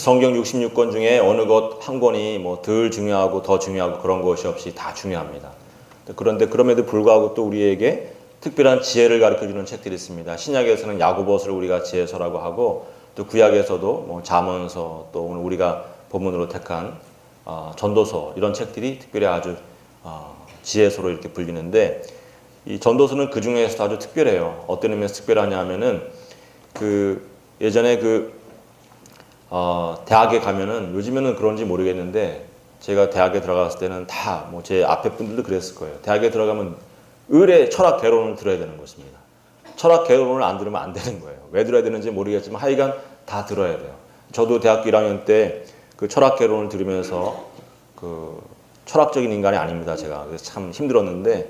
성경 66권 중에 어느 것 한 권이 뭐 덜 중요하고 더 중요하고 그런 것이 없이 다 중요합니다. 그런데 그럼에도 불구하고 또 우리에게 특별한 지혜를 가르쳐주는 책들이 있습니다. 신약에서는 야고보서를 우리가 지혜서라고 하고, 또 구약에서도 뭐 잠언서, 또 오늘 우리가 본문으로 택한 전도서, 이런 책들이 특별히 아주 지혜서로 이렇게 불리는데, 이 전도서는 그 중에서도 아주 특별해요. 어떤 의미에서 특별하냐면은 예전에 대학에 가면은, 요즘에는 그런지 모르겠는데 제가 대학에 들어갔을 때는 다 뭐 제 앞에 분들도 그랬을 거예요. 대학에 들어가면 의례 철학 개론을 들어야 되는 것입니다. 철학 개론을 안 들으면 안 되는 거예요. 왜 들어야 되는지 모르겠지만 하여간 다 들어야 돼요. 저도 대학교 1학년 때 그 철학 개론을 들으면서 철학적인 인간이 아닙니다, 제가. 그래서 참 힘들었는데,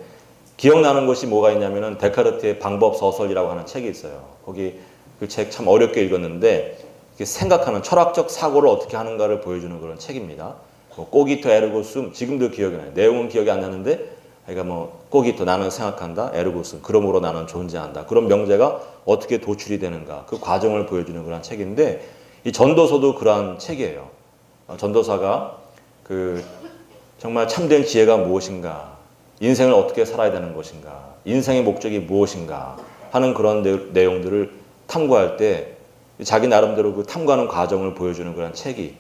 기억나는 것이 뭐가 있냐면은 데카르트의 방법 서설이라고 하는 책이 있어요. 거기 그 책 참 어렵게 읽었는데, 생각하는 철학적 사고를 어떻게 하는가를 보여주는 그런 책입니다. 꼬기토 에르고 숨, 지금도 기억이 나요. 내용은 기억이 안 나는데, 그러니까 꼬기토, 나는 생각한다, 에르고 숨, 그러므로 나는 존재한다. 그런 명제가 어떻게 도출이 되는가, 그 과정을 보여주는 그런 책인데, 이 전도서도 그러한 책이에요. 전도사가 정말 참된 지혜가 무엇인가, 인생을 어떻게 살아야 되는 것인가, 인생의 목적이 무엇인가 하는 그런 내용들을 탐구할 때 자기 나름대로 그 탐구하는 과정을 보여주는 그런 책이,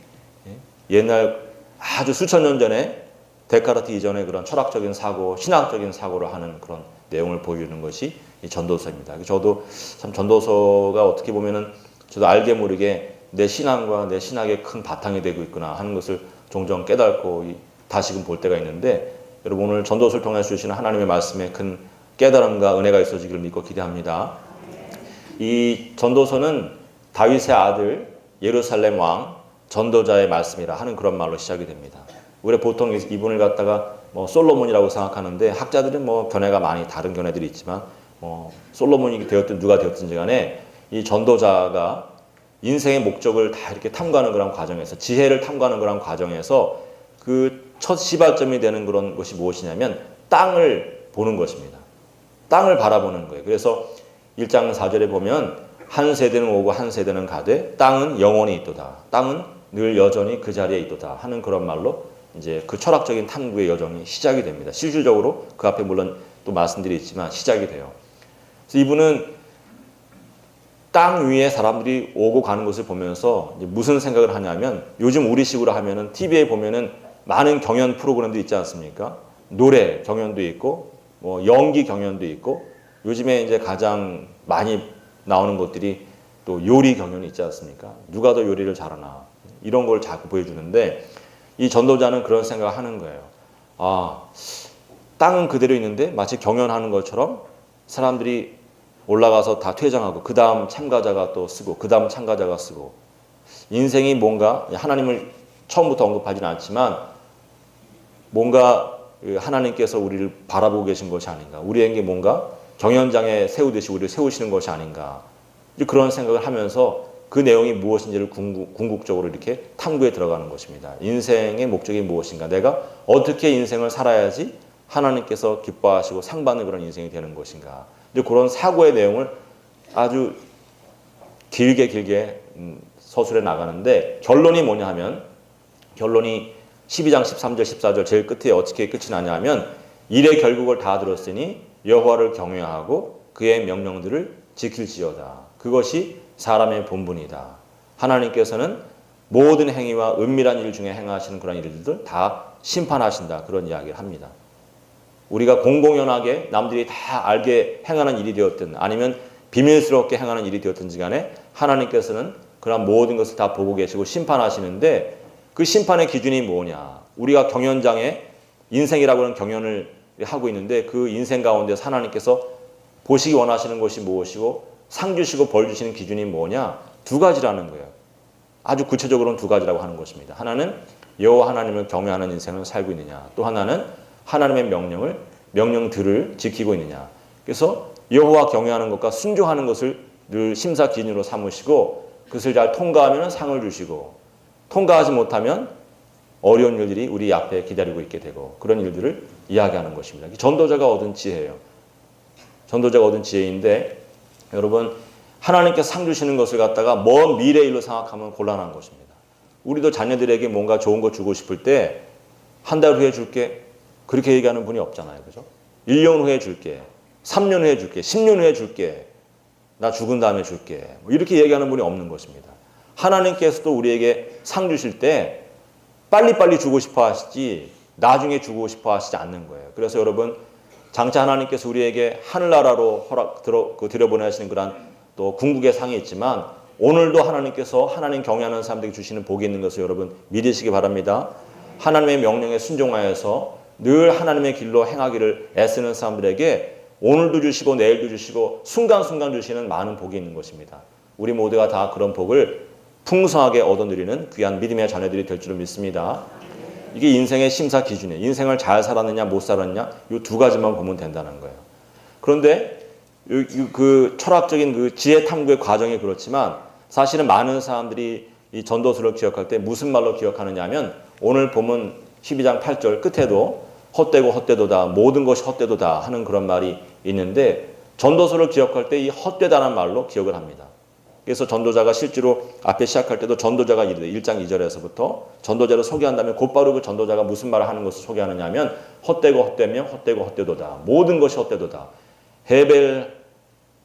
옛날 아주 수천 년 전에 데카르트 이전의 그런 철학적인 사고, 신학적인 사고를 하는 그런 내용을 보여주는 것이 이 전도서입니다. 저도 참 전도서가 어떻게 보면은 저도 알게 모르게 내 신앙과 내 신학의 큰 바탕이 되고 있구나 하는 것을 종종 깨닫고 다시금 볼 때가 있는데, 여러분 오늘 전도서를 통해 주시는 하나님의 말씀에 큰 깨달음과 은혜가 있어지기를 믿고 기대합니다. 이 전도서는 다윗의 아들 예루살렘 왕 전도자의 말씀이라 하는 그런 말로 시작이 됩니다. 우리 보통 이분을 갖다가 솔로몬이라고 생각하는데, 학자들은 견해가 많이 다른 견해들이 있지만 솔로몬이 되었든 누가 되었든지 간에 이 전도자가 인생의 목적을 다 이렇게 탐구하는 그런 과정에서, 지혜를 탐구하는 그런 과정에서 그 첫 시발점이 되는 그런 것이 무엇이냐면 땅을 보는 것입니다. 땅을 바라보는 거예요. 그래서 1장 4절에 보면 한 세대는 오고 한 세대는 가되 땅은 영원히 있도다. 땅은 늘 여전히 그 자리에 있도다 하는 그런 말로 이제 그 철학적인 탐구의 여정이 시작이 됩니다. 실질적으로 그 앞에 물론 또 말씀드리겠지만 시작이 돼요. 그래서 이분은 땅 위에 사람들이 오고 가는 것을 보면서 무슨 생각을 하냐면, 요즘 우리식으로 하면은 TV에 보면은 많은 경연 프로그램도 있지 않습니까? 노래 경연도 있고, 연기 경연도 있고, 요즘에 이제 가장 많이 나오는 것들이 또 요리 경연이 있지 않습니까? 누가 더 요리를 잘하나, 이런 걸 자꾸 보여주는데, 이 전도자는 그런 생각을 하는 거예요. 땅은 그대로 있는데 마치 경연하는 것처럼 사람들이 올라가서 다 퇴장하고 그 다음 참가자가 또 쓰고 그 다음 참가자가 쓰고, 인생이 뭔가 하나님을 처음부터 언급하지는 않지만 뭔가 하나님께서 우리를 바라보고 계신 것이 아닌가, 우리에게 뭔가 경연장에 세우듯이 우리를 세우시는 것이 아닌가, 그런 생각을 하면서 그 내용이 무엇인지를 궁극적으로 이렇게 탐구에 들어가는 것입니다. 인생의 목적이 무엇인가, 내가 어떻게 인생을 살아야지 하나님께서 기뻐하시고 상받는 그런 인생이 되는 것인가, 그런 사고의 내용을 아주 길게 서술해 나가는데, 결론이 뭐냐 하면, 결론이 12장 13절 14절 제일 끝에 어떻게 끝이 나냐 하면, 일의 결국을 다 들었으니 여호와를 경외하고 그의 명령들을 지킬지어다. 그것이 사람의 본분이다. 하나님께서는 모든 행위와 은밀한 일 중에 행하시는 그런 일들을 다 심판하신다. 그런 이야기를 합니다. 우리가 공공연하게 남들이 다 알게 행하는 일이 되었든 아니면 비밀스럽게 행하는 일이 되었든지 간에 하나님께서는 그런 모든 것을 다 보고 계시고 심판하시는데, 그 심판의 기준이 뭐냐, 우리가 경연장에 인생이라고 하는 경연을 하고 있는데 그 인생 가운데 하나님께서 보시기 원하시는 것이 무엇이고 상 주시고 벌 주시는 기준이 뭐냐, 두 가지라는 거예요. 아주 구체적으로는 두 가지라고 하는 것입니다. 하나는 여호와 하나님을 경외하는 인생을 살고 있느냐, 또 하나는 하나님의 명령들을 지키고 있느냐. 그래서 여호와 경외하는 것과 순종하는 것을 늘 심사 기준으로 삼으시고, 그것을 잘 통과하면 상을 주시고, 통과하지 못하면 어려운 일들이 우리 앞에 기다리고 있게 되고, 그런 일들을 이야기하는 것입니다. 전도자가 얻은 지혜예요. 전도자가 얻은 지혜인데, 여러분 하나님께서 상 주시는 것을 갖다가 먼 미래 일로 생각하면 곤란한 것입니다. 우리도 자녀들에게 뭔가 좋은 거 주고 싶을 때 한 달 후에 줄게 그렇게 얘기하는 분이 없잖아요. 그죠? 1년 후에 줄게, 3년 후에 줄게, 10년 후에 줄게, 나 죽은 다음에 줄게 뭐 이렇게 얘기하는 분이 없는 것입니다. 하나님께서도 우리에게 상 주실 때 빨리빨리 주고 싶어 하시지 나중에 주고 싶어 하시지 않는 거예요. 그래서 여러분 장차 하나님께서 우리에게 하늘나라로 들여보내시는 그런 또 궁극의 상이 있지만 오늘도 하나님께서 하나님 경외하는 사람들에게 주시는 복이 있는 것을 여러분 믿으시기 바랍니다. 하나님의 명령에 순종하여서 늘 하나님의 길로 행하기를 애쓰는 사람들에게 오늘도 주시고 내일도 주시고 순간순간 주시는 많은 복이 있는 것입니다. 우리 모두가 다 그런 복을 풍성하게 얻어 누리는 귀한 믿음의 자녀들이 될 줄을 믿습니다. 이게 인생의 심사 기준이에요. 인생을 잘 살았느냐 못 살았느냐 이 두 가지만 보면 된다는 거예요. 그런데 그 철학적인 그 지혜 탐구의 과정이 그렇지만 사실은 많은 사람들이 이 전도서를 기억할 때 무슨 말로 기억하느냐 하면 오늘 보면 12장 8절 끝에도 헛되고 헛되도다 모든 것이 헛되도다 하는 그런 말이 있는데 전도서를 기억할 때 이 헛되다는 말로 기억을 합니다. 그래서 전도자가 실제로 앞에 시작할 때도 전도자가 이르되 1장 2절에서부터 전도자를 소개한 다음에 곧바로 그 전도자가 무슨 말을 하는 것을 소개하느냐 하면 헛되고 헛되며 헛되고 헛되도다 모든 것이 헛되도다 헤벨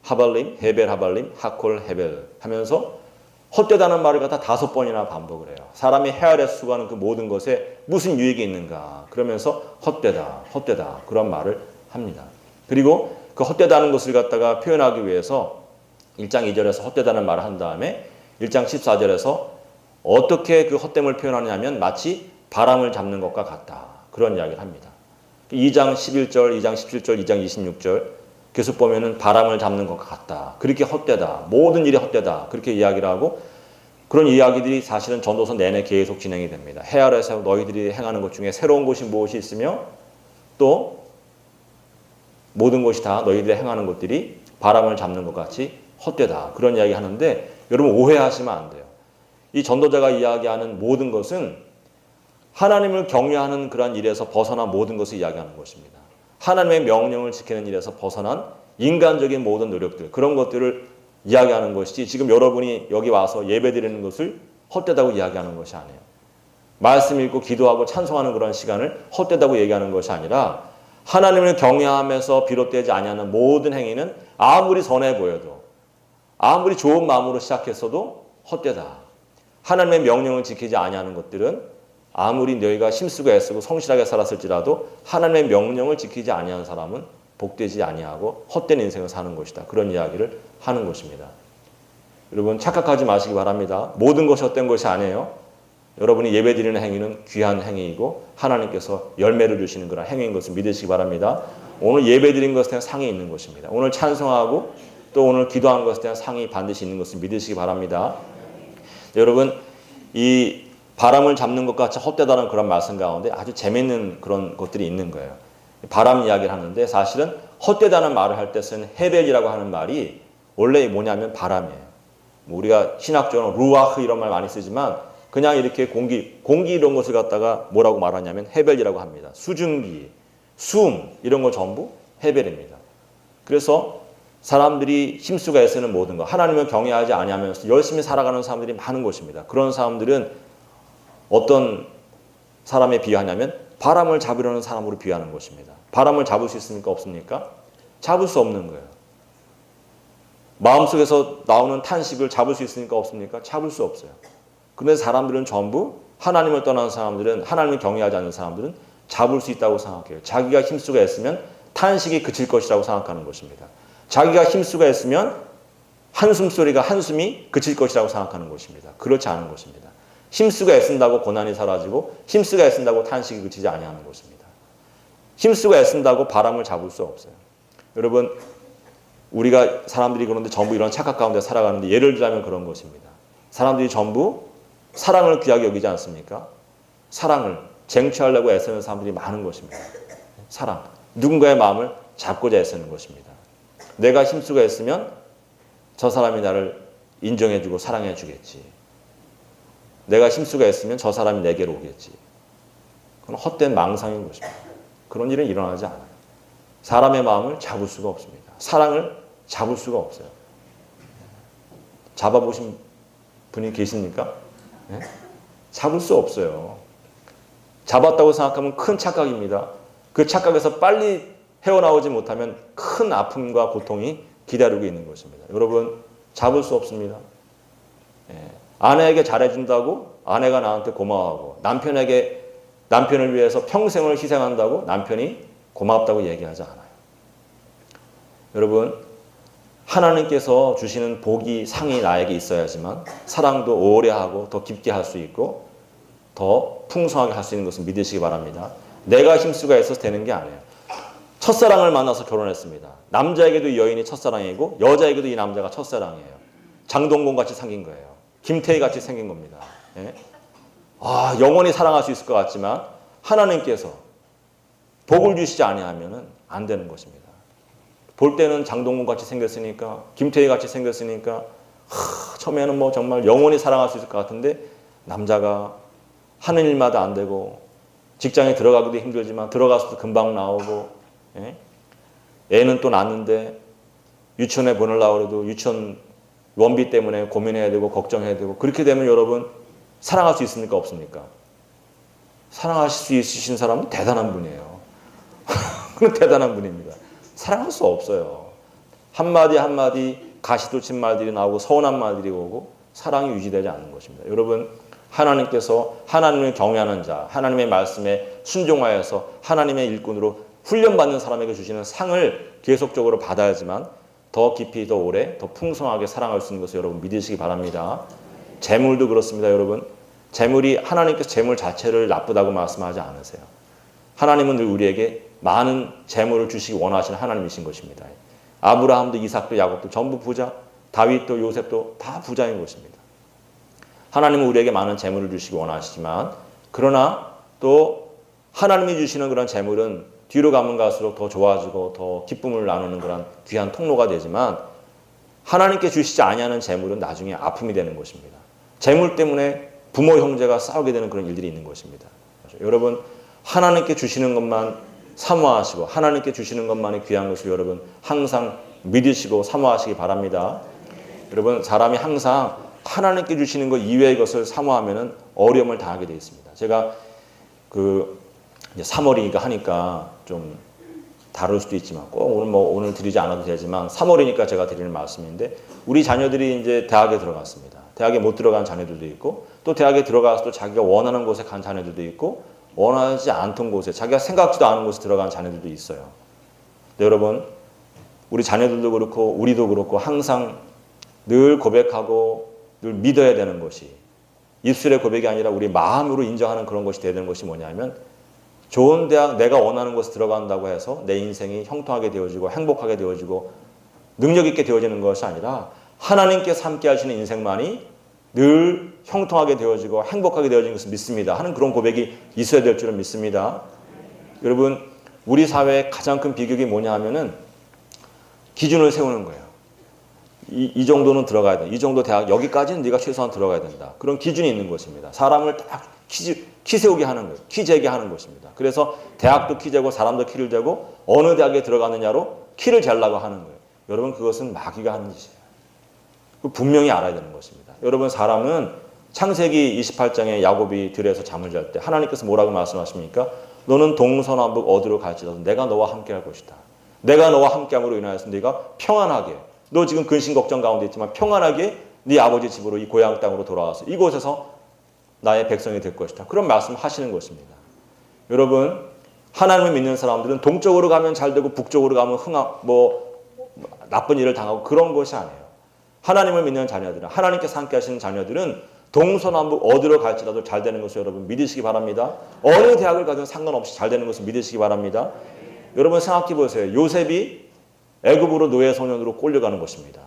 하발림 하콜 헤벨 하면서 헛되다는 말을 갖다 5번이나 반복을 해요. 사람이 헤아려 수고하는 그 모든 것에 무슨 유익이 있는가 그러면서 헛되다 그런 말을 합니다. 그리고 그 헛되다는 것을 갖다가 표현하기 위해서 1장 2절에서 헛되다는 말을 한 다음에 1장 14절에서 어떻게 그 헛됨을 표현하냐면 마치 바람을 잡는 것과 같다. 그런 이야기를 합니다. 2장 11절, 2장 17절, 2장 26절 계속 보면은 바람을 잡는 것과 같다. 그렇게 헛되다. 모든 일이 헛되다. 그렇게 이야기를 하고 그런 이야기들이 사실은 전도서 내내 계속 진행이 됩니다. 해 아래에서 너희들이 행하는 것 중에 새로운 것이 무엇이 있으며 또 모든 것이 다 너희들이 행하는 것들이 바람을 잡는 것 같이 헛되다. 그런 이야기 하는데 여러분 오해하시면 안 돼요. 이 전도자가 이야기하는 모든 것은 하나님을 경외하는 그러한 일에서 벗어난 모든 것을 이야기하는 것입니다. 하나님의 명령을 지키는 일에서 벗어난 인간적인 모든 노력들 그런 것들을 이야기하는 것이지 지금 여러분이 여기 와서 예배드리는 것을 헛되다고 이야기하는 것이 아니에요. 말씀 읽고 기도하고 찬송하는 그런 시간을 헛되다고 얘기하는 것이 아니라 하나님을 경외하면서 비롯되지 아니하는 모든 행위는 아무리 선해 보여도 아무리 좋은 마음으로 시작했어도 헛되다. 하나님의 명령을 지키지 아니하는 것들은 아무리 너희가 힘쓰고 애쓰고 성실하게 살았을지라도 하나님의 명령을 지키지 아니한 사람은 복되지 아니하고 헛된 인생을 사는 것이다. 그런 이야기를 하는 것입니다. 여러분 착각하지 마시기 바랍니다. 모든 것이 헛된 것이 아니에요. 여러분이 예배드리는 행위는 귀한 행위이고 하나님께서 열매를 주시는 그런 행위인 것을 믿으시기 바랍니다. 오늘 예배드린 것에 대한 상이 있는 것입니다. 오늘 찬송하고 또 오늘 기도하는 것에 대한 상이 반드시 있는 것을 믿으시기 바랍니다. 여러분 이 바람을 잡는 것 같이 헛되다는 그런 말씀 가운데 아주 재미있는 그런 것들이 있는 거예요. 바람 이야기를 하는데 사실은 헛되다는 말을 할 때 쓰는 헤벨이라고 하는 말이 원래 뭐냐면 바람이에요. 우리가 신학적으로 루아흐 이런 말 많이 쓰지만 그냥 이렇게 공기 이런 것을 갖다가 뭐라고 말하냐면 헤벨이라고 합니다. 수증기, 숨 이런 거 전부 헤벨입니다. 그래서 사람들이 힘쓰고 애쓰는 모든 것 하나님을 경외하지 아니하면서 열심히 살아가는 사람들이 많은 것입니다. 그런 사람들은 어떤 사람에 비유하냐면 바람을 잡으려는 사람으로 비유하는 것입니다. 바람을 잡을 수 있습니까? 없습니까? 잡을 수 없는 거예요. 마음속에서 나오는 탄식을 잡을 수 있습니까? 없습니까? 잡을 수 없어요. 그런데 사람들은 전부 하나님을 떠난 사람들은 하나님을 경외하지 않는 사람들은 잡을 수 있다고 생각해요. 자기가 힘쓰고 애쓰면 탄식이 그칠 것이라고 생각하는 것입니다. 자기가 힘쓰고 애쓰면 한숨이 그칠 것이라고 생각하는 것입니다. 그렇지 않은 것입니다. 힘쓰고 애쓴다고 고난이 사라지고 힘쓰고 애쓴다고 탄식이 그치지 아니하는 것입니다. 힘쓰고 애쓴다고 바람을 잡을 수 없어요. 여러분 우리가 사람들이 그런데 전부 이런 착각 가운데 살아가는데 예를 들자면 그런 것입니다. 사람들이 전부 사랑을 귀하게 여기지 않습니까? 사랑을 쟁취하려고 애쓰는 사람들이 많은 것입니다. 사랑. 누군가의 마음을 잡고자 애쓰는 것입니다. 내가 힘쓰고 애쓰면 저 사람이 나를 인정해주고 사랑해주겠지. 내가 힘쓰고 애쓰면 저 사람이 내게로 오겠지. 그건 헛된 망상인 것입니다. 그런 일은 일어나지 않아요. 사람의 마음을 잡을 수가 없습니다. 사랑을 잡을 수가 없어요. 잡아보신 분이 계십니까? 네? 잡을 수 없어요. 잡았다고 생각하면 큰 착각입니다. 그 착각에서 빨리 헤어나오지 못하면 큰 아픔과 고통이 기다리고 있는 것입니다. 여러분, 잡을 수 없습니다. 아내에게 잘해준다고 아내가 나한테 고마워하고, 남편을 위해서 평생을 희생한다고 남편이 고맙다고 얘기하지 않아요. 여러분, 하나님께서 주시는 복이, 상이 나에게 있어야지만 사랑도 오래 하고 더 깊게 할 수 있고 더 풍성하게 할 수 있는 것을 믿으시기 바랍니다. 내가 힘쓰가 있어서 되는 게 아니에요. 첫사랑을 만나서 결혼했습니다. 남자에게도 이 여인이 첫사랑이고 여자에게도 이 남자가 첫사랑이에요. 장동건 같이 생긴 거예요. 김태희 같이 생긴 겁니다. 영원히 사랑할 수 있을 것 같지만 하나님께서 복을 주시지 아니하면 안 되는 것입니다. 볼 때는 장동건 같이 생겼으니까, 김태희 같이 생겼으니까 처음에는 뭐 정말 영원히 사랑할 수 있을 것 같은데 남자가 하는 일마다 안 되고, 직장에 들어가기도 힘들지만 들어가서도 금방 나오고, 애는 또 낳는데 유치원에 보내려고 해도 유치원 원비 때문에 고민해야 되고 걱정해야 되고, 그렇게 되면 여러분 사랑할 수 있습니까? 없습니까? 사랑하실 수 있으신 사람은 대단한 분이에요. 그건 대단한 분입니다. 사랑할 수 없어요. 한마디 한마디 가시돋친 말들이 나오고 서운한 말들이 오고 사랑이 유지되지 않는 것입니다. 여러분, 하나님께서 하나님을 경외하는 자, 하나님의 말씀에 순종하여서 하나님의 일꾼으로 훈련받는 사람에게 주시는 상을 계속적으로 받아야지만 더 깊이, 더 오래, 더 풍성하게 사랑할 수 있는 것을 여러분 믿으시기 바랍니다. 재물도 그렇습니다. 여러분, 재물이, 하나님께서 재물 자체를 나쁘다고 말씀하지 않으세요. 하나님은 늘 우리에게 많은 재물을 주시기 원하시는 하나님이신 것입니다. 아브라함도 이삭도 야곱도 전부 부자, 다윗도 요셉도 다 부자인 것입니다. 하나님은 우리에게 많은 재물을 주시기 원하시지만, 그러나 또 하나님이 주시는 그런 재물은 뒤로 가면 갈수록 더 좋아지고 더 기쁨을 나누는 그런 귀한 통로가 되지만, 하나님께 주시지 아니하는 재물은 나중에 아픔이 되는 것입니다. 재물 때문에 부모 형제가 싸우게 되는 그런 일들이 있는 것입니다. 여러분, 하나님께 주시는 것만 사모하시고 하나님께 주시는 것만이 귀한 것을 여러분 항상 믿으시고 사모하시기 바랍니다. 여러분, 사람이 항상 하나님께 주시는 것 이외의 것을 사모하면 어려움을 당하게 되어 있습니다. 제가 이제 3월이니까 하니까 좀 다를 수도 있지만 꼭 오늘 드리지 않아도 되지만 3월이니까 제가 드리는 말씀인데, 우리 자녀들이 이제 대학에 들어갔습니다. 대학에 못 들어간 자녀들도 있고, 또 대학에 들어가서 또 자기가 원하는 곳에 간 자녀들도 있고, 원하지 않던 곳에, 자기가 생각지도 않은 곳에 들어간 자녀들도 있어요. 근데 여러분, 우리 자녀들도 그렇고 우리도 그렇고 항상 늘 고백하고 늘 믿어야 되는 것이, 입술의 고백이 아니라 우리 마음으로 인정하는 그런 것이 되야 되는 것이 뭐냐면, 좋은 대학, 내가 원하는 곳에 들어간다고 해서 내 인생이 형통하게 되어지고 행복하게 되어지고 능력 있게 되어지는 것이 아니라, 하나님께서 함께 하시는 인생만이 늘 형통하게 되어지고 행복하게 되어지는 것을 믿습니다 하는 그런 고백이 있어야 될 줄은 믿습니다. 여러분, 우리 사회의 가장 큰 비극이 뭐냐 하면은 기준을 세우는 거예요. 이 정도는 들어가야 돼. 이 정도 대학, 여기까지는 네가 최소한 들어가야 된다. 그런 기준이 있는 것입니다. 사람을 딱 키 세우게 하는 거예요. 키 재게 하는 것입니다. 그래서 대학도 키 재고 사람도 키를 재고 어느 대학에 들어가느냐로 키를 재려고 하는 거예요. 여러분, 그것은 마귀가 하는 짓이에요. 분명히 알아야 되는 것입니다. 여러분, 사람은 창세기 28장에 야곱이 들에서 잠을 잘 때 하나님께서 뭐라고 말씀하십니까? 너는 동서남북 어디로 갈지라도 내가 너와 함께 할 것이다. 내가 너와 함께함으로 인하여서 네가 평안하게, 너 지금 근심 걱정 가운데 있지만 평안하게 네 아버지 집으로, 이 고향 땅으로 돌아와서 이곳에서 나의 백성이 될 것이다. 그런 말씀을 하시는 것입니다. 여러분, 하나님을 믿는 사람들은 동쪽으로 가면 잘 되고 북쪽으로 가면 나쁜 일을 당하고 그런 것이 아니에요. 하나님을 믿는 자녀들은, 하나님께서 함께 하시는 자녀들은 동서남북 어디로 갈지라도 잘 되는 것을 여러분 믿으시기 바랍니다. 어느 대학을 가든 상관없이 잘 되는 것을 믿으시기 바랍니다. 여러분, 생각해 보세요. 요셉이 애굽으로 노예 소년으로 끌려가는 것입니다.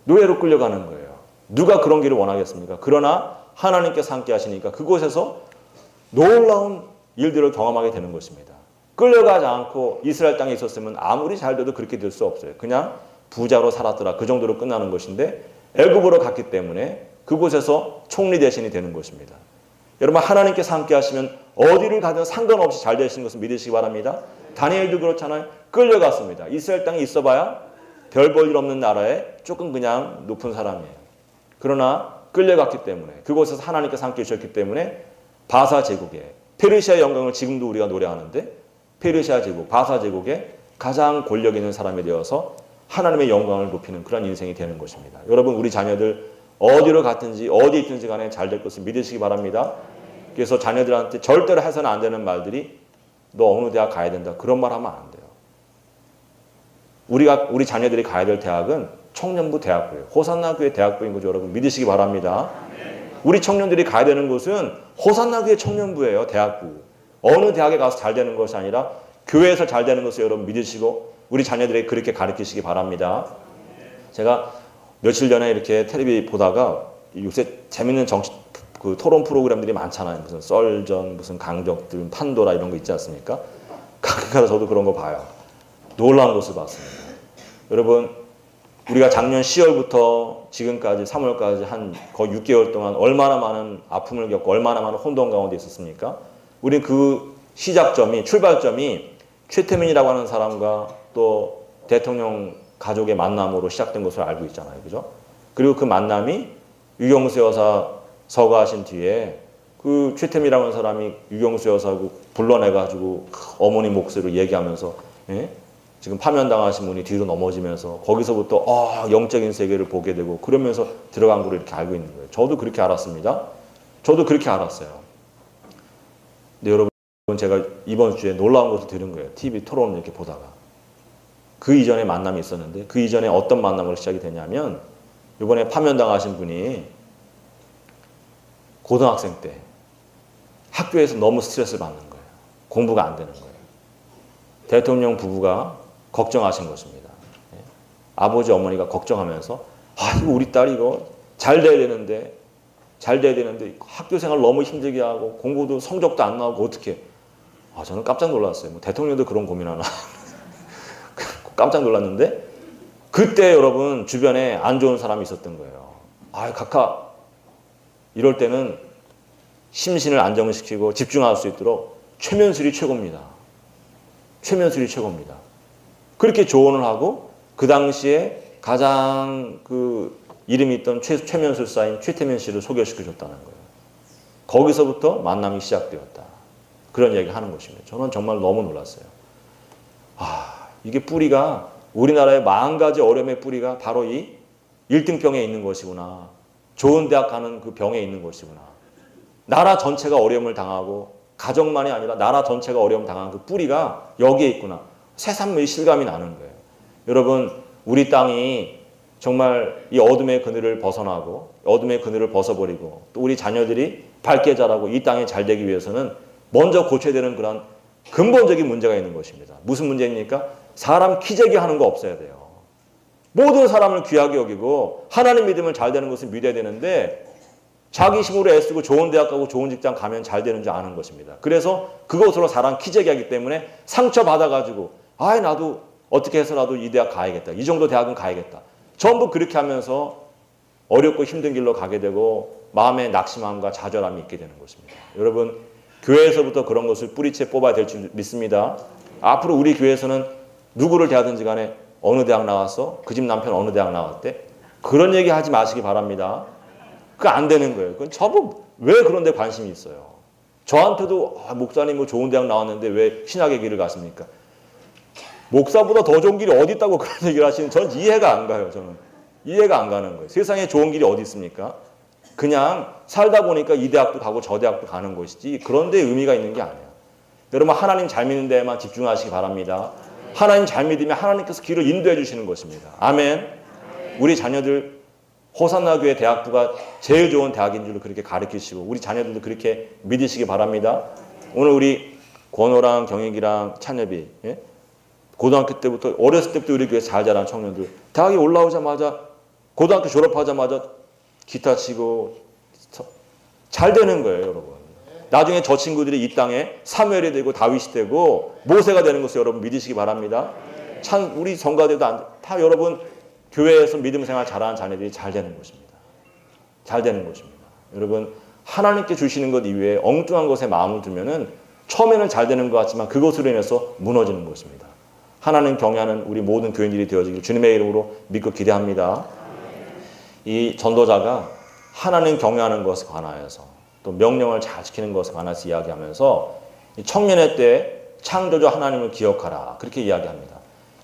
노예로 끌려가는 거예요. 누가 그런 길을 원하겠습니까? 그러나 하나님께서 함께 하시니까 그곳에서 놀라운 일들을 경험하게 되는 것입니다. 끌려가지 않고 이스라엘 땅에 있었으면 아무리 잘 돼도 그렇게 될 수 없어요. 그냥 부자로 살았더라, 그 정도로 끝나는 것인데, 애굽으로 갔기 때문에 그곳에서 총리 대신이 되는 것입니다. 여러분, 하나님께서 함께 하시면 어디를 가든 상관없이 잘 되시는 것을 믿으시기 바랍니다. 다니엘도 그렇잖아요. 끌려갔습니다. 이스라엘 땅에 있어봐야 별 볼 일 없는 나라에 조금 그냥 높은 사람이에요. 그러나 끌려갔기 때문에, 그곳에서 하나님께서 함께 해주셨기 때문에 바사 제국에, 페르시아의 영광을 지금도 우리가 노래하는데 페르시아 제국, 바사 제국에 가장 권력 있는 사람이 되어서 하나님의 영광을 높이는 그런 인생이 되는 것입니다. 여러분, 우리 자녀들 어디로 갔든지 어디 있든지 간에 잘 될 것을 믿으시기 바랍니다. 그래서 자녀들한테 절대로 해서는 안 되는 말들이 너 어느 대학 가야 된다, 그런 말 하면 안 돼요. 우리 자녀들이 가야 될 대학은 청년부 대학부예요. 호산나 교회 대학부인 거죠. 여러분 믿으시기 바랍니다. 우리 청년들이 가야 되는 곳은 호산나 교회 청년부예요. 대학부. 어느 대학에 가서 잘 되는 것이 아니라 교회에서 잘 되는 것을 여러분 믿으시고 우리 자녀들에게 그렇게 가르치시기 바랍니다. 제가 며칠 전에 이렇게 텔레비 보다가 요새 재밌는 정치 그 토론 프로그램들이 많잖아요. 무슨 썰전, 무슨 강적들, 판도라 이런 거 있지 않습니까? 가끔 가다 저도 그런 거 봐요. 놀라운 것을 봤습니다. 여러분, 우리가 작년 10월부터 지금까지 3월까지 한 거의 6개월 동안 얼마나 많은 아픔을 겪고 얼마나 많은 혼돈 가운데 있었습니까? 우리는 그 시작점이, 출발점이 최태민이라고 하는 사람과 또 대통령 가족의 만남으로 시작된 것으로 알고 있잖아요. 그죠? 그리고 그 만남이 유경수 여사 서거하신 뒤에 그 최태민이라고 하는 사람이 유경수 여사하고 불러내가지고 어머니 목소리로 얘기하면서, 예? 지금 파면당하신 분이 뒤로 넘어지면서 거기서부터 영적인 세계를 보게 되고 그러면서 들어간 걸 이렇게 알고 있는 거예요. 저도 그렇게 알았습니다. 저도 그렇게 알았어요. 근데 여러분, 제가 이번 주에 놀라운 것을 들은 거예요. TV 토론을 이렇게 보다가. 그 이전에 만남이 있었는데 그 이전에 어떤 만남으로 시작이 되냐면 이번에 파면당하신 분이 고등학생 때 학교에서 너무 스트레스를 받는 거예요. 공부가 안 되는 거예요. 대통령 부부가 걱정하신 것입니다. 아버지 어머니가 걱정하면서 이거 우리 딸이 이거 잘 돼야 되는데 학교 생활 너무 힘들게 하고 공부도 성적도 안 나오고 어떻게. 저는 깜짝 놀랐어요. 뭐 대통령도 그런 고민하나. 깜짝 놀랐는데 그때 여러분 주변에 안 좋은 사람이 있었던 거예요. 각하 이럴 때는 심신을 안정시키고 집중할 수 있도록 최면술이 최고입니다. 최면술이 최고입니다. 그렇게 조언을 하고 그 당시에 가장 그 이름이 있던 최면술사인 최태민 씨를 소개시켜 줬다는 거예요. 거기서부터 만남이 시작되었다. 그런 이야기 하는 것입니다. 저는 정말 너무 놀랐어요. 이게 뿌리가 우리나라의 40가지 어려움의 뿌리가 바로 이 1등병에 있는 것이구나. 좋은 대학 가는 그 병에 있는 것이구나. 나라 전체가 어려움을 당하고 가정만이 아니라 나라 전체가 어려움 당한 그 뿌리가 여기에 있구나. 새삼의 실감이 나는 거예요. 여러분, 우리 땅이 정말 이 어둠의 그늘을 벗어나고 어둠의 그늘을 벗어버리고 또 우리 자녀들이 밝게 자라고 이 땅이 잘 되기 위해서는 먼저 고쳐야 되는 그런 근본적인 문제가 있는 것입니다. 무슨 문제입니까? 사람 키재기 하는 거 없어야 돼요. 모든 사람을 귀하게 여기고 하나님 믿으면 잘 되는 것을 믿어야 되는데 자기 힘으로 애쓰고 좋은 대학 가고 좋은 직장 가면 잘 되는 줄 아는 것입니다. 그래서 그것으로 사람 키재기 하기 때문에 상처받아가지고 나도 어떻게 해서라도 이 대학 가야겠다. 이 정도 대학은 가야겠다. 전부 그렇게 하면서 어렵고 힘든 길로 가게 되고 마음의 낙심함과 좌절함이 있게 되는 것입니다. 여러분, 교회에서부터 그런 것을 뿌리채 뽑아야 될 줄 믿습니다. 앞으로 우리 교회에서는 누구를 대하든지 간에 어느 대학 나왔어? 그 집 남편 어느 대학 나왔대? 그런 얘기 하지 마시기 바랍니다. 그거 안 되는 거예요. 그건 저분 왜 그런 데 관심이 있어요? 저한테도 목사님 뭐 좋은 대학 나왔는데 왜 신학의 길을 가십니까? 목사보다 더 좋은 길이 어디 있다고 그런 얘기를 하시는 전 이해가 안 가요. 저는 이해가 안 가는 거예요. 세상에 좋은 길이 어디 있습니까? 그냥 살다 보니까 이 대학도 가고 저 대학도 가는 것이지 그런 데 의미가 있는 게 아니에요. 여러분, 하나님 잘 믿는 데에만 집중하시기 바랍니다. 하나님 잘 믿으면 하나님께서 길을 인도해 주시는 것입니다. 아멘. 우리 자녀들 호산나 교회 대학부가 제일 좋은 대학인 줄로 그렇게 가르치시고 우리 자녀들도 그렇게 믿으시기 바랍니다. 오늘 우리 권호랑 경익이랑 찬엽이 고등학교 때부터 어렸을 때부터 우리 교회 잘 자란 청년들 대학에 올라오자마자 고등학교 졸업하자마자 기타 치고 잘 되는 거예요, 여러분. 나중에 저 친구들이 이 땅에 사무엘이 되고 다윗이 되고 모세가 되는 것을 여러분 믿으시기 바랍니다. 우리 성가대도 다 여러분 교회에서 믿음 생활 잘하는 자녀들이 잘 되는 것입니다. 잘 되는 것입니다. 여러분, 하나님께 주시는 것 이외에 엉뚱한 것에 마음을 두면은 처음에는 잘 되는 것 같지만 그것으로 인해서 무너지는 것입니다. 하나님 경외하는 우리 모든 교인들이 되어지길 주님의 이름으로 믿고 기대합니다. 이 전도자가 하나님 경외하는 것에 관하여서 또 명령을 잘 지키는 것에 관해서 이야기하면서 청년의 때에 창조주 하나님을 기억하라 그렇게 이야기합니다.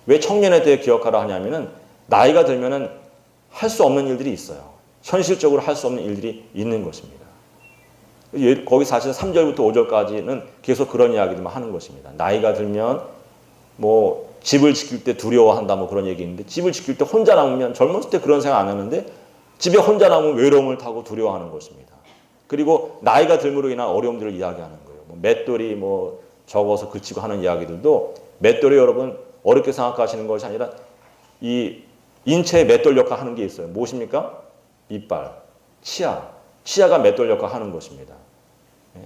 왜 청년의 때에 기억하라 하냐면은 나이가 들면은 할 수 없는 일들이 있어요. 현실적으로 할 수 없는 일들이 있는 것입니다. 거기 사실 3절부터 5절까지는 계속 그런 이야기들만 하는 것입니다. 나이가 들면 뭐 집을 지킬 때 두려워한다 뭐 그런 얘기 있는데 집을 지킬 때 혼자 남으면 젊었을 때 그런 생각 안 하는데 집에 혼자 남으면 외로움을 타고 두려워하는 것입니다. 그리고 나이가 들므로 인한 어려움들을 이야기하는 거예요. 뭐 맷돌이 뭐 적어서 그치고 하는 이야기들도 맷돌이 여러분 어렵게 생각하시는 것이 아니라 이 인체의 맷돌 역할 하는 게 있어요. 무엇입니까? 이빨, 치아. 치아가 맷돌 역할 하는 것입니다.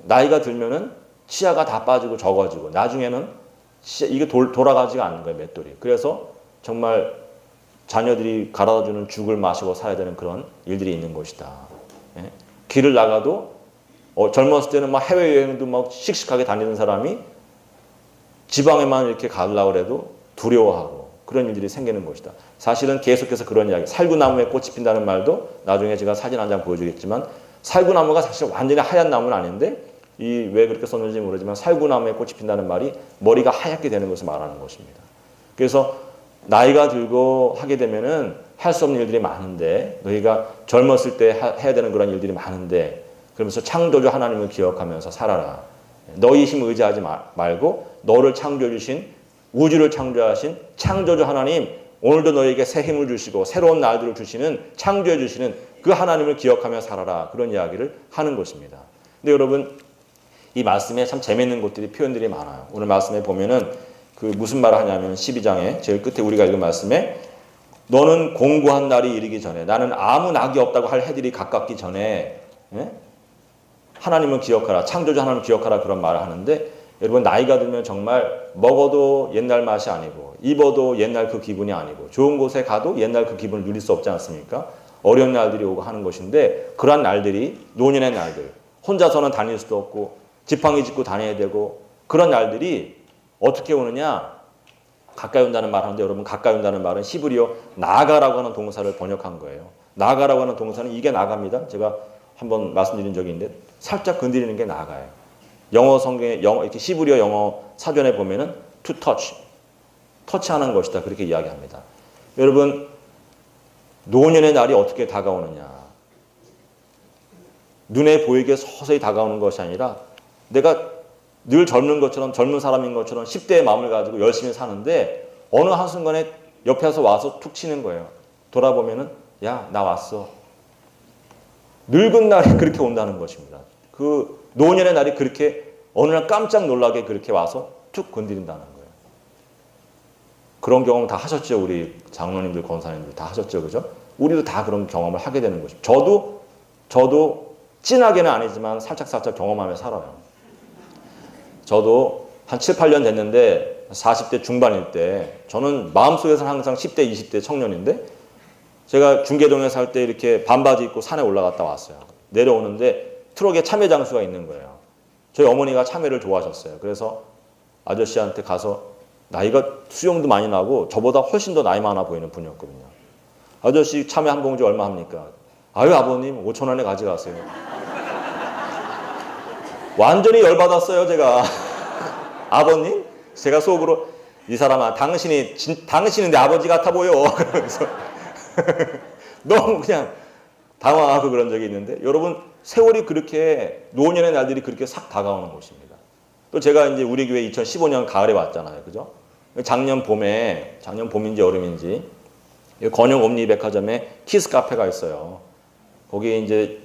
나이가 들면은 치아가 다 빠지고 적어지고 나중에는 이게 돌아가지가 않는 거예요. 맷돌이. 그래서 정말 자녀들이 갈아주는 죽을 마시고 살아야 되는 그런 일들이 있는 것이다. 길을 나가도 젊었을 때는 막 해외여행도 막 씩씩하게 다니는 사람이 지방에만 이렇게 가려고 해도 두려워하고 그런 일들이 생기는 것이다. 사실은 계속해서 그런 이야기, 살구나무에 꽃이 핀다는 말도 나중에 제가 사진 한 장 보여주겠지만 살구나무가 사실 완전히 하얀 나무는 아닌데 왜 그렇게 썼는지 모르지만 살구나무에 꽃이 핀다는 말이 머리가 하얗게 되는 것을 말하는 것입니다. 그래서 나이가 들고 하게 되면은 할 수 없는 일들이 많은데 너희가 젊었을 때 해야 되는 그런 일들이 많은데 그러면서 창조주 하나님을 기억하면서 살아라. 너희 힘 의지하지 말고 너를 창조해 주신 우주를 창조하신 창조주 하나님 오늘도 너에게 새 힘을 주시고 새로운 날들을 주시는 창조해 주시는 그 하나님을 기억하며 살아라. 그런 이야기를 하는 것입니다. 근데 여러분 이 말씀에 참 재미있는 것들이 표현들이 많아요. 오늘 말씀에 보면은 그 무슨 말을 하냐면 12장에 제일 끝에 우리가 읽은 말씀에 너는 공고한 날이 이르기 전에 나는 아무 낙이 없다고 할 해들이 가깝기 전에 하나님을 기억하라. 창조주 하나님을 기억하라. 그런 말을 하는데 여러분 나이가 들면 정말 먹어도 옛날 맛이 아니고 입어도 옛날 그 기분이 아니고 좋은 곳에 가도 옛날 그 기분을 누릴 수 없지 않습니까? 어려운 날들이 오고 하는 것인데 그러한 날들이 노년의 날들 혼자서는 다닐 수도 없고 지팡이 짚고 다녀야 되고 그런 날들이 어떻게 오느냐 가까이 온다는 말 하는데 여러분 가까이 온다는 말은 히브리어 나가라고 하는 동사를 번역한 거예요. 나가라고 하는 동사는 이게 나갑니다. 제가 한번 말씀드린 적이 있는데 살짝 건드리는 게 나가요. 영어 성경에 이렇게 히브리어 영어 사전에 보면은 to touch, 터치하는 것이다 그렇게 이야기합니다. 여러분 노년의 날이 어떻게 다가오느냐? 눈에 보이게 서서히 다가오는 것이 아니라 내가 늘 젊은 것처럼 젊은 사람인 것처럼 10대의 마음을 가지고 열심히 사는데 어느 한순간에 옆에서 와서 툭 치는 거예요. 돌아보면은 야, 나 왔어. 늙은 날이 그렇게 온다는 것입니다. 그 노년의 날이 그렇게 어느 날 깜짝 놀라게 그렇게 와서 툭 건드린다는 거예요. 그런 경험 다 하셨죠? 우리 장로님들, 권사님들 다 하셨죠? 그죠? 우리도 다 그런 경험을 하게 되는 것입니다. 저도 진하게는 아니지만 살짝살짝 경험하며 살아요. 저도 한 7, 8년 됐는데 40대 중반일 때 저는 마음속에서는 항상 10대, 20대 청년인데 제가 중계동에 살 때 이렇게 반바지 입고 산에 올라갔다 왔어요. 내려오는데 트럭에 참외 장수가 있는 거예요. 저희 어머니가 참외를 좋아하셨어요. 그래서 아저씨한테 가서 나이가 수영도 많이 나고 저보다 훨씬 더 나이 많아 보이는 분이었거든요. 아저씨 참외 한 봉지 얼마 합니까? 아유 아버님 5,000원에 가져가세요. 완전히 열받았어요 제가. 아버님? 제가 속으로 이 사람아 당신은 내 아버지 같아 보여. 그러면서 너무 그냥 당황하고 그런 적이 있는데 여러분 세월이 그렇게 노년의 날들이 그렇게 싹 다가오는 것입니다. 또 제가 이제 우리 교회 2015년 가을에 왔잖아요. 그죠? 작년 봄인지 여름인지 건영 옴니백화점에 키스 카페가 있어요. 거기 이제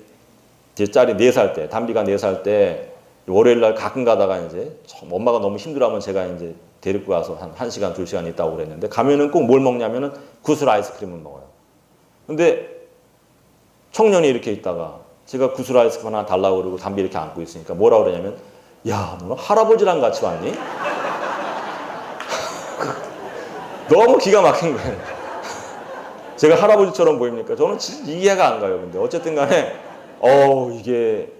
제 딸이 4살 때, 담비가 4살 때 월요일 날 가끔 가다가 이제 엄마가 너무 힘들어하면 제가 이제 데리고 가서 한 1시간, 2시간 있다고 그랬는데 가면은 꼭 뭘 먹냐면은 구슬 아이스크림을 먹어요. 근데 청년이 이렇게 있다가 제가 구슬 아이스크림 하나 달라고 그러고 담비 이렇게 안고 있으니까 뭐라고 그러냐면 야, 너는 할아버지랑 같이 왔니? 너무 기가 막힌 거예요. 제가 할아버지처럼 보입니까? 저는 진짜 이해가 안 가요. 근데 어쨌든 간에 이게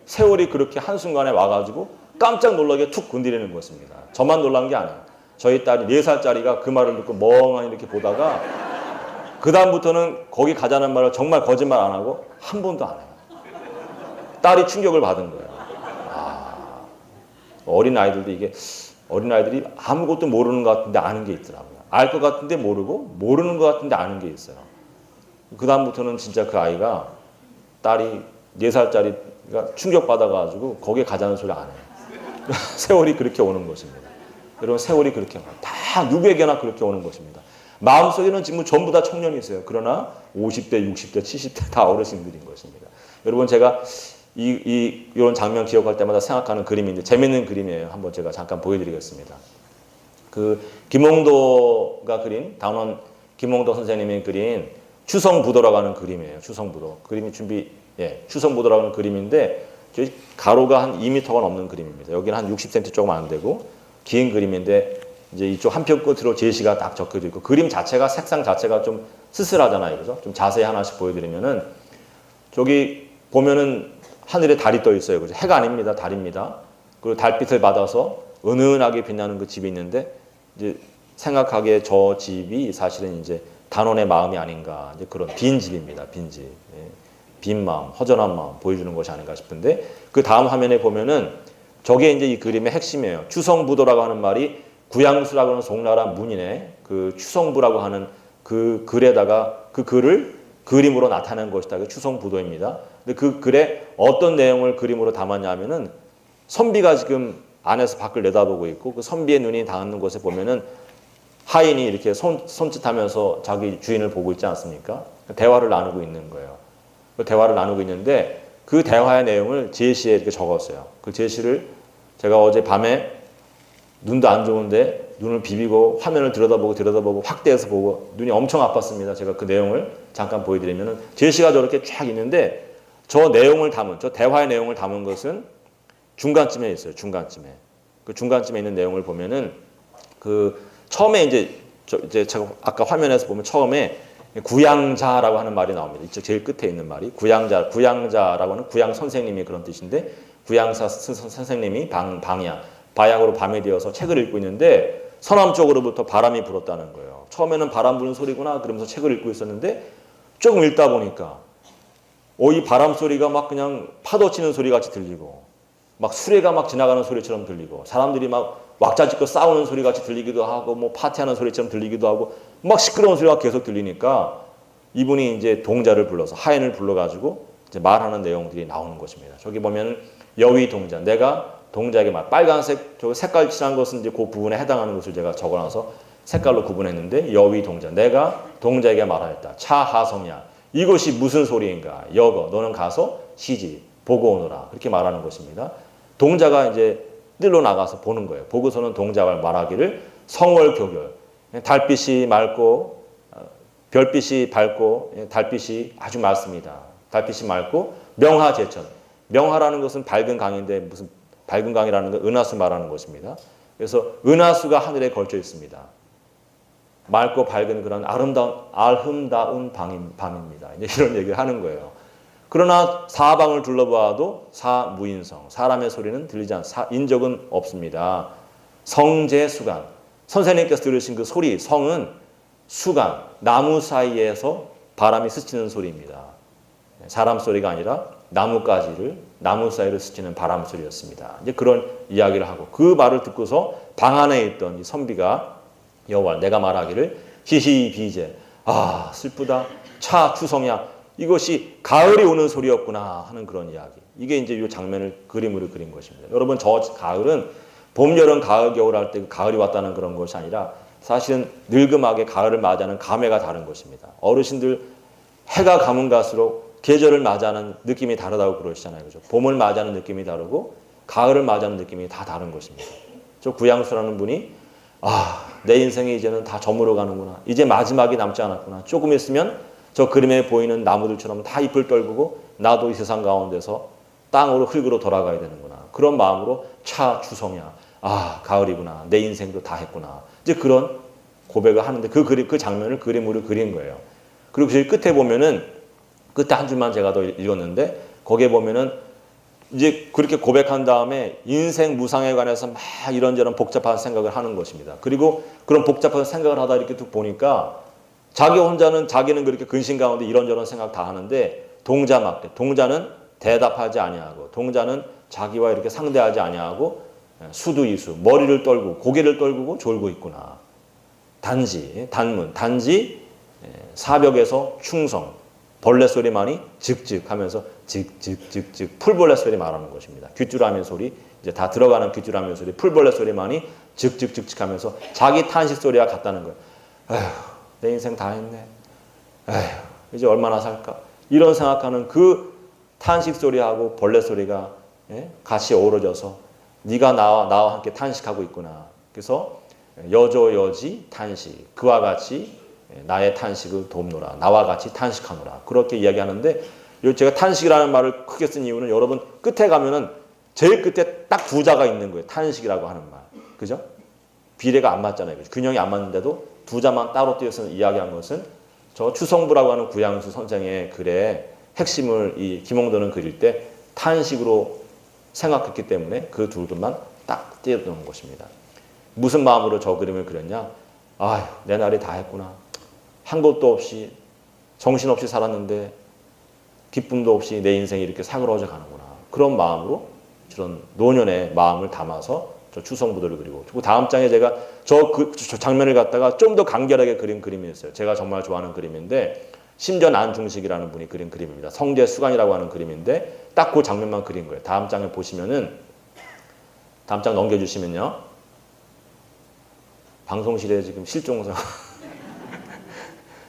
세월이 그렇게 한순간에 와가지고 깜짝 놀라게 툭 건드리는 것입니다. 저만 놀란 게 아니에요. 저희 딸이 4살짜리가 그 말을 듣고 멍하니 이렇게 보다가 그 다음부터는 거기 가자는 말을 정말 거짓말 안 하고 한 번도 안 해요. 딸이 충격을 받은 거예요. 어린 아이들도 이게 어린 아이들이 아무것도 모르는 것 같은데 아는 게 있더라고요. 알 것 같은데 모르고 모르는 것 같은데 아는 게 있어요. 그 다음부터는 진짜 그 아이가 딸이 4살짜리가 충격받아가지고 거기에 가자는 소리 안 해요. 세월이 그렇게 오는 것입니다. 여러분 세월이 그렇게 와요. 다 누구에게나 그렇게 오는 것입니다. 마음속에는 지금 전부 다 청년이세요. 그러나 50대, 60대, 70대 다 어르신들인 것입니다. 여러분 제가 이런 장면 기억할 때마다 생각하는 그림인데 재밌는 그림이에요. 한번 제가 잠깐 보여드리겠습니다. 그 김홍도가 그린 단원 김홍도 선생님이 그린 추성부도라고 하는 그림이에요. 추성부도 그림이 추성부도라고 하는 그림인데 저희 가로가 한 2m가 넘는 그림입니다. 여기는 한 60cm 조금 안 되고 긴 그림인데 이제 이쪽 한편 끝으로 제시가 딱 적혀져 있고 그림 자체가 색상 자체가 좀 쓸쓸하잖아요, 그죠? 좀 자세히 하나씩 보여드리면은 저기 보면은 하늘에 달이 떠 있어요, 그죠? 해가 아닙니다, 달입니다. 그리고 달빛을 받아서 은은하게 빛나는 그 집이 있는데 이제 생각하기에 저 집이 사실은 이제 단원의 마음이 아닌가 이제 그런 빈 집입니다, 빈 집. 빈 마음, 허전한 마음 보여주는 것이 아닌가 싶은데 그 다음 화면에 보면은 저게 이제 이 그림의 핵심이에요. 추성부도라고 하는 말이 구양수라고 하는 송나라 문인의 그 추성부라고 하는 그 글에다가 그 글을 그림으로 나타낸 것이다. 그 추성부도입니다. 근데 그 글에 어떤 내용을 그림으로 담았냐면은 선비가 지금 안에서 밖을 내다보고 있고 그 선비의 눈이 닿는 곳에 보면은 하인이 이렇게 손짓하면서 자기 주인을 보고 있지 않습니까? 대화를 나누고 있는 거예요. 그 대화를 나누고 있는데 그 대화의 내용을 제시에 이렇게 적었어요. 그 제시를 제가 어제 밤에 눈도 안 좋은데 눈을 비비고 화면을 들여다보고 확대해서 보고 눈이 엄청 아팠습니다. 제가 그 내용을 잠깐 보여드리면은 제시가 저렇게 쫙 있는데 저 내용을 담은 저 대화의 내용을 담은 것은 중간쯤에 있어요. 중간쯤에 그 중간쯤에 있는 내용을 보면은 그 처음에 이제 제가 아까 화면에서 보면 처음에 구양자라고 하는 말이 나옵니다. 이쪽 제일 끝에 있는 말이 구양자라고 하는 구양 선생님이 그런 뜻인데 구양사 선생님이 방향으로 밤이 되어서 책을 읽고 있는데 서남쪽으로부터 바람이 불었다는 거예요. 처음에는 바람 부는 소리구나 그러면서 책을 읽고 있었는데 조금 읽다 보니까 이 바람 소리가 막 그냥 파도 치는 소리 같이 들리고 막 수레가 막 지나가는 소리처럼 들리고 사람들이 막 왁자지껄 싸우는 소리 같이 들리기도 하고 뭐 파티하는 소리처럼 들리기도 하고 막 시끄러운 소리가 계속 들리니까 이분이 이제 동자를 불러서 하인을 불러가지고 이제 말하는 내용들이 나오는 것입니다. 저기 보면 여위 동자, 내가 동자에게 말 빨간색 저 색깔 칠한 것은 이제 그 부분에 해당하는 것을 제가 적어놔서 색깔로 구분했는데 여위 동자, 내가 동자에게 말하였다. 차하성야, 이것이 무슨 소리인가? 여거, 너는 가서 시지 보고 오너라. 그렇게 말하는 것입니다. 동자가 이제 뜰로 나가서 보는 거예요. 보고서는 동자가 말하기를 성월교결, 달빛이 맑고 별빛이 밝고 달빛이 아주 맑습니다. 달빛이 맑고 명하제천, 명하라는 것은 밝은 강인데 무슨 밝은 강이라는 건 은하수 말하는 것입니다. 그래서 은하수가 하늘에 걸쳐 있습니다. 맑고 밝은 그런 아름다운 밤입니다. 이제 이런 얘기를 하는 거예요. 그러나 사방을 둘러봐도 사무인성, 사람의 소리는 들리지 인적은 없습니다. 성제수간, 선생님께서 들으신 그 소리, 성은 수간, 나무 사이에서 바람이 스치는 소리입니다. 사람 소리가 아니라 나무 사이를 스치는 바람 소리였습니다. 이제 그런 이야기를 하고 그 말을 듣고서 방 안에 있던 이 선비가 여호와 내가 말하기를 히히비제, 아 슬프다, 차 추성야, 이것이 가을이 오는 소리였구나 하는 그런 이야기. 이게 이제 이 장면을 그림으로 그린 것입니다. 여러분 저 가을은 봄, 여름, 가을, 겨울 할 때 가을이 왔다는 그런 것이 아니라 사실은 늙음하게 가을을 맞이하는 감회가 다른 것입니다. 어르신들 해가 가면 갈수록 계절을 맞이하는 느낌이 다르다고 그러시잖아요. 그죠? 봄을 맞이하는 느낌이 다르고 가을을 맞이하는 느낌이 다 다른 것입니다. 저 구양수라는 분이 내 인생이 이제는 다 저물어 가는구나. 이제 마지막이 남지 않았구나. 조금 있으면 저 그림에 보이는 나무들처럼 다 잎을 떨구고 나도 이 세상 가운데서 땅으로 흙으로 돌아가야 되는구나. 그런 마음으로 차 추성야, 가을이구나. 내 인생도 다 했구나. 이제 그런 고백을 하는데 그 장면을 그림으로 그린 거예요. 그리고 제일 끝에 보면은 끝에 한 줄만 제가 더 읽었는데 거기에 보면은 이제 그렇게 고백한 다음에 인생 무상에 관해서 막 이런저런 복잡한 생각을 하는 것입니다. 그리고 그런 복잡한 생각을 하다 이렇게 또 보니까 자기 혼자는 자기는 그렇게 근심 가운데 이런저런 생각 다 하는데 동자 막대. 동자는 대답하지 아니하고 동자는 자기와 이렇게 상대하지 아니하고 수두이수 머리를 떨고 고개를 떨구고 졸고 있구나. 단지 단문 단지 사벽에서 충성 벌레 소리만이 즉즉 하면서 즉즉 풀벌레 소리 말하는 것입니다. 귓줄하면 소리 이제 다 들어가는 귓줄하면 소리 풀벌레 소리만이 즉즉 하면서 자기 탄식 소리와 같다는 거예요. 에휴, 내 인생 다 했네. 에휴, 이제 얼마나 살까? 이런 생각하는 그 탄식 소리하고 벌레 소리가 같이 어우러져서 네가 나와 함께 탄식하고 있구나. 그래서 여조여지 탄식 그와 같이 나의 탄식을 돕노라. 나와 같이 탄식하노라. 그렇게 이야기하는데 제가 탄식이라는 말을 크게 쓴 이유는 여러분 끝에 가면은 제일 끝에 딱 두 자가 있는 거예요. 탄식이라고 하는 말. 그죠? 비례가 안 맞잖아요. 균형이 안 맞는데도 두 자만 따로 띄어서 이야기한 것은 저 추성부라고 하는 구양수 선생의 글에 핵심을 이 김홍도는 그릴 때 탄식으로 생각했기 때문에 그 두 글만 딱 띄어놓은 것입니다. 무슨 마음으로 저 그림을 그렸냐? 아휴, 내 날이 다 했구나. 한 것도 없이 정신없이 살았는데 기쁨도 없이 내 인생이 이렇게 사그러져 가는구나. 그런 마음으로 저런 노년의 마음을 담아서 저 추성부도를 그리고 그 다음 장에 제가 저 장면을 갖다가 좀 더 간결하게 그린 그림이 있어요. 제가 정말 좋아하는 그림인데 심전 안중식이라는 분이 그린 그림입니다. 성제수간이라고 하는 그림인데 딱 그 장면만 그린 거예요. 다음 장을 보시면은 다음 장 넘겨주시면요. 방송실에 지금 실종사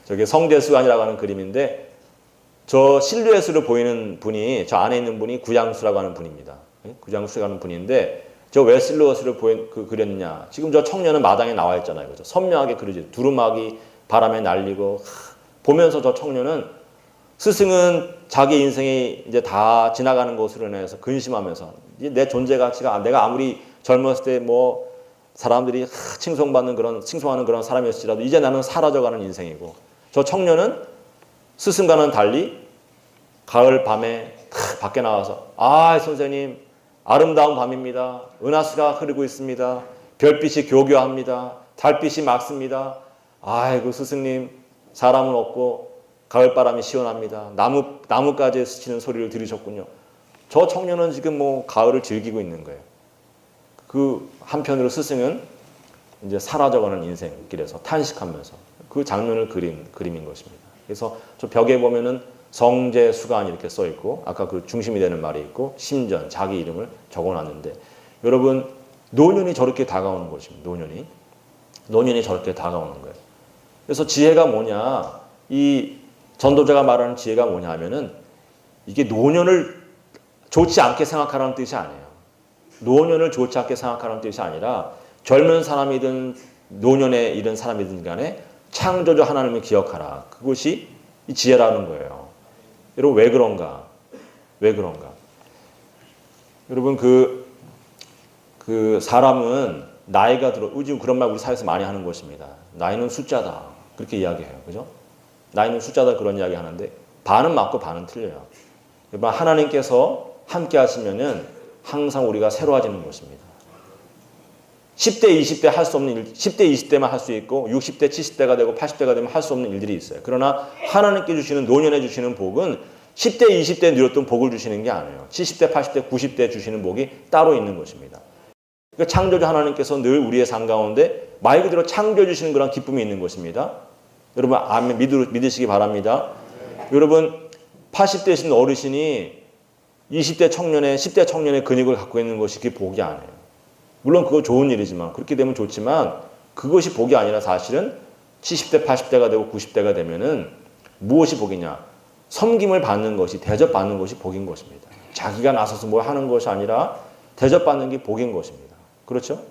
저게 성제수간이라고 하는 그림인데 저 실루엣으로 보이는 분이 저 안에 있는 분이 구양수라고 하는 분입니다. 구양수라고 하는 분인데 저 왜 실루엣으로 그렸느냐. 지금 저 청년은 마당에 나와 있잖아요. 그죠? 선명하게 그려지. 두루마기 바람에 날리고 보면서 저 청년은 스승은 자기 인생이 이제 다 지나가는 것으로 인해서 근심하면서 내 존재 가치가 내가 아무리 젊었을 때 뭐 사람들이 칭송하는 그런 사람이었을지라도 이제 나는 사라져가는 인생이고 저 청년은 스승과는 달리 가을 밤에 밖에 나와서 선생님 아름다운 밤입니다. 은하수가 흐르고 있습니다. 별빛이 교교합니다. 달빛이 맑습니다. 아이고 스승님 사람은 없고 가을바람이 시원합니다. 나뭇가지에 스치는 소리를 들으셨군요. 저 청년은 지금 뭐 가을을 즐기고 있는 거예요. 그 한편으로 스승은 이제 사라져가는 인생길에서 탄식하면서 그 장면을 그린 그림인 것입니다. 그래서 저 벽에 보면은 성제수간 이렇게 써 있고 아까 그 중심이 되는 말이 있고 심전 자기 이름을 적어놨는데 여러분 노년이 저렇게 다가오는 것입니다. 노년이 저렇게 다가오는 거예요. 그래서 지혜가 뭐냐 이 전도자가 말하는 지혜가 뭐냐 하면은 이게 노년을 좋지 않게 생각하라는 뜻이 아니에요. 노년을 좋지 않게 생각하라는 뜻이 아니라 젊은 사람이든 노년에 이른 사람이든 간에 창조주 하나님을 기억하라. 그것이 이 지혜라는 거예요. 여러분 왜 그런가? 여러분 그 사람은 나이가 들어 요즘 그런 말 우리 사회에서 많이 하는 것입니다. 나이는 숫자다. 그렇게 이야기해요. 그죠? 나이는 숫자다 그런 이야기 하는데 반은 맞고 반은 틀려요. 여러분 하나님께서 함께 하시면은 항상 우리가 새로워지는 것입니다. 10대, 20대 할 수 없는 일, 10대, 20대만 할 수 있고 60대, 70대가 되고 80대가 되면 할 수 없는 일들이 있어요. 그러나 하나님께 주시는 노년에 주시는 복은 10대, 20대에 누렸던 복을 주시는 게 아니에요. 70대, 80대, 90대에 주시는 복이 따로 있는 것입니다. 그러니까 창조주 하나님께서 늘 우리의 삶 가운데 말 그대로 창조해 주시는 그런 기쁨이 있는 것입니다. 여러분 아멘 믿으시기 바랍니다. 여러분 80대신 어르신이 20대 청년의 10대 청년의 근육을 갖고 있는 것이 그게 복이 아니에요. 물론 그거 좋은 일이지만 그렇게 되면 좋지만 그것이 복이 아니라 사실은 70대 80대가 되고 90대가 되면은 무엇이 복이냐. 섬김을 받는 것이 대접받는 것이 복인 것입니다. 자기가 나서서 뭘 하는 것이 아니라 대접받는 게 복인 것입니다. 그렇죠?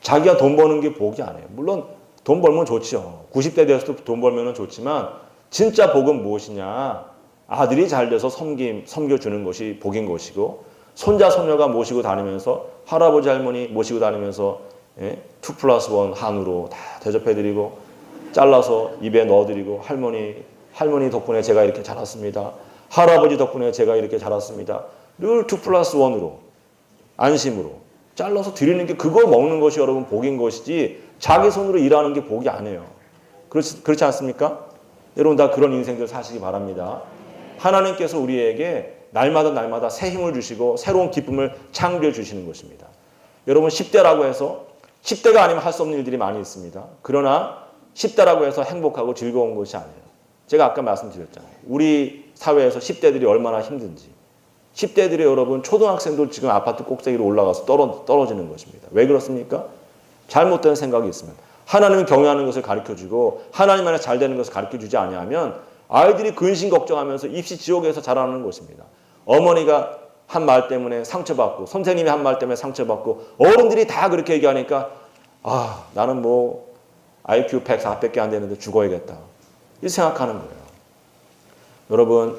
자기가 돈 버는 게 복이 아니에요. 물론 돈 벌면 좋죠. 90대 되어서도 돈 벌면 좋지만 진짜 복은 무엇이냐. 아들이 잘 돼서 섬겨주는 것이 복인 것이고 손자 손녀가 모시고 다니면서 할아버지 할머니 모시고 다니면서 2+1 한우로 다 대접해드리고 잘라서 입에 넣어드리고 할머니 덕분에 제가 이렇게 자랐습니다. 할아버지 덕분에 제가 이렇게 자랐습니다. 늘 2+1으로 안심으로 잘라서 드리는 게 그거 먹는 것이 여러분 복인 것이지 자기 손으로 일하는 게 복이 아니에요. 그렇지 않습니까? 여러분 다 그런 인생들 사시기 바랍니다. 하나님께서 우리에게 날마다 새 힘을 주시고 새로운 기쁨을 창조해 주시는 것입니다. 여러분 10대라고 해서 10대가 아니면 할 수 없는 일들이 많이 있습니다. 그러나 10대라고 해서 행복하고 즐거운 것이 아니에요. 제가 아까 말씀드렸잖아요. 우리 사회에서 10대들이 얼마나 힘든지. 10대들이 여러분 초등학생도 지금 아파트 꼭대기로 올라가서 떨어지는 것입니다. 왜 그렇습니까? 잘못된 생각이 있으면 하나님을 경외하는 것을 가르쳐주고 하나님 안에 잘 되는 것을 가르쳐주지 아니하면 아이들이 근심 걱정하면서 입시 지옥에서 자라는 것입니다. 어머니가 한 말 때문에 상처받고 선생님이 한 말 때문에 상처받고 어른들이 다 그렇게 얘기하니까 나는 뭐 IQ 100, 400개 안 되는데 죽어야겠다. 이 생각하는 거예요. 여러분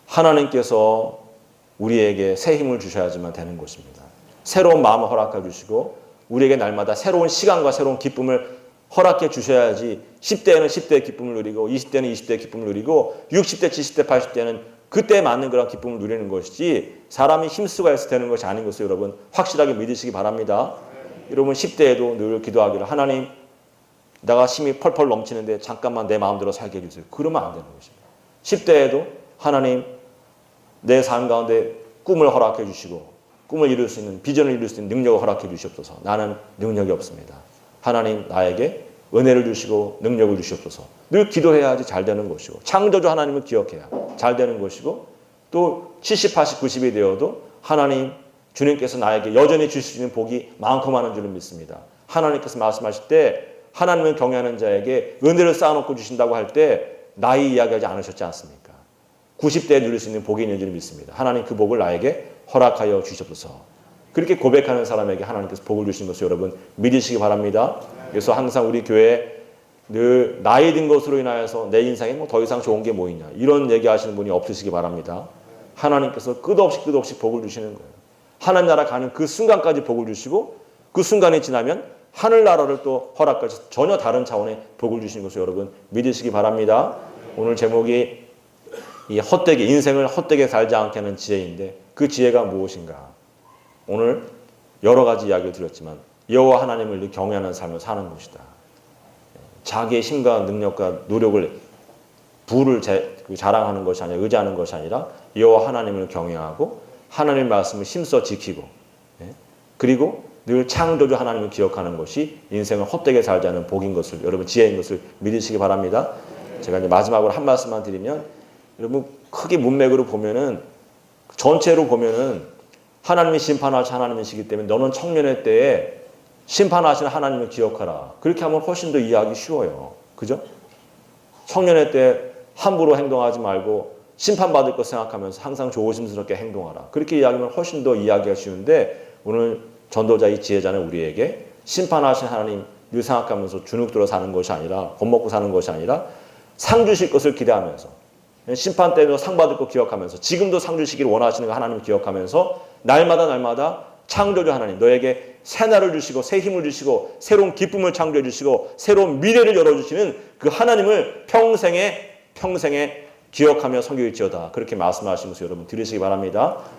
하나님께서 우리에게 새 힘을 주셔야지만 되는 것입니다. 새로운 마음을 허락해 주시고 우리에게 날마다 새로운 시간과 새로운 기쁨을 허락해 주셔야지 10대는 10대의 기쁨을 누리고 20대는 20대의 기쁨을 누리고 60대, 70대, 80대는 그때에 맞는 그런 기쁨을 누리는 것이지 사람이 힘쓰고 해서 되는 것이 아닌 것을 여러분 확실하게 믿으시기 바랍니다. 여러분 10대에도 늘 기도하기를 하나님 내가 힘이 펄펄 넘치는데 잠깐만 내 마음대로 살게 해주세요. 그러면 안 되는 것입니다. 10대에도 하나님 내 삶 가운데 꿈을 허락해 주시고 꿈을 이룰 수 있는 비전을 이룰 수 있는 능력을 허락해 주시옵소서. 나는 능력이 없습니다. 하나님 나에게 은혜를 주시고 능력을 주시옵소서. 늘 기도해야지 잘 되는 것이고 창조주 하나님을 기억해야 잘 되는 것이고 또 70, 80, 90이 되어도 하나님 주님께서 나에게 여전히 주실 수 있는 복이 많고 많은 줄을 믿습니다. 하나님께서 말씀하실 때 하나님을 경외하는 자에게 은혜를 쌓아놓고 주신다고 할 때 나이 이야기하지 않으셨지 않습니까? 90대에 누릴 수 있는 복이 있는 줄 믿습니다. 하나님 그 복을 나에게 허락하여 주시옵소서. 그렇게 고백하는 사람에게 하나님께서 복을 주시는 것을 여러분 믿으시기 바랍니다. 그래서 항상 우리 교회에 늘 나이 든 것으로 인하여서 내 인생에 뭐 더 이상 좋은 게 뭐 있냐 이런 얘기하시는 분이 없으시기 바랍니다. 하나님께서 끝없이 복을 주시는 거예요. 하나님 나라 가는 그 순간까지 복을 주시고 그 순간이 지나면 하늘나라를 또 허락하셔서 전혀 다른 차원의 복을 주시는 것을 여러분 믿으시기 바랍니다. 오늘 제목이 이 헛되게 인생을 헛되게 살지 않게 하는 지혜인데 그 지혜가 무엇인가? 오늘 여러 가지 이야기를 드렸지만 여호와 하나님을 경외하는 삶을 사는 것이다. 자기의 힘과 능력과 노력을 부를 자랑하는 것이 아니라 의지하는 것이 아니라 여호와 하나님을 경외하고 하나님의 말씀을 힘써 지키고 그리고 늘 창조주 하나님을 기억하는 것이 인생을 헛되게 살지 않는 복인 것을 여러분 지혜인 것을 믿으시기 바랍니다. 제가 이제 마지막으로 한 말씀만 드리면 여러분 크게 문맥으로 보면은 전체로 보면은 하나님이 심판하신 하나님이시기 때문에 너는 청년의 때에 심판하시는 하나님을 기억하라. 그렇게 하면 훨씬 더 이해하기 쉬워요. 그죠? 청년의 때 함부로 행동하지 말고 심판받을 것 생각하면서 항상 조심스럽게 행동하라. 그렇게 이야기하면 훨씬 더 이해하기가 쉬운데 오늘 전도자의 지혜자는 우리에게 심판하신 하나님 늘 생각하면서 주눅들어 사는 것이 아니라 겁먹고 사는 것이 아니라 상 주실 것을 기대하면서 심판 때도 상 받을 것 기억하면서 지금도 상 주시기를 원하시는 거 하나님 기억하면서 날마다 창조주 하나님 너에게 새 날을 주시고 새 힘을 주시고 새로운 기쁨을 창조해 주시고 새로운 미래를 열어주시는 그 하나님을 평생에 기억하며 섬길지어다. 그렇게 말씀하시면서 여러분 들으시기 바랍니다.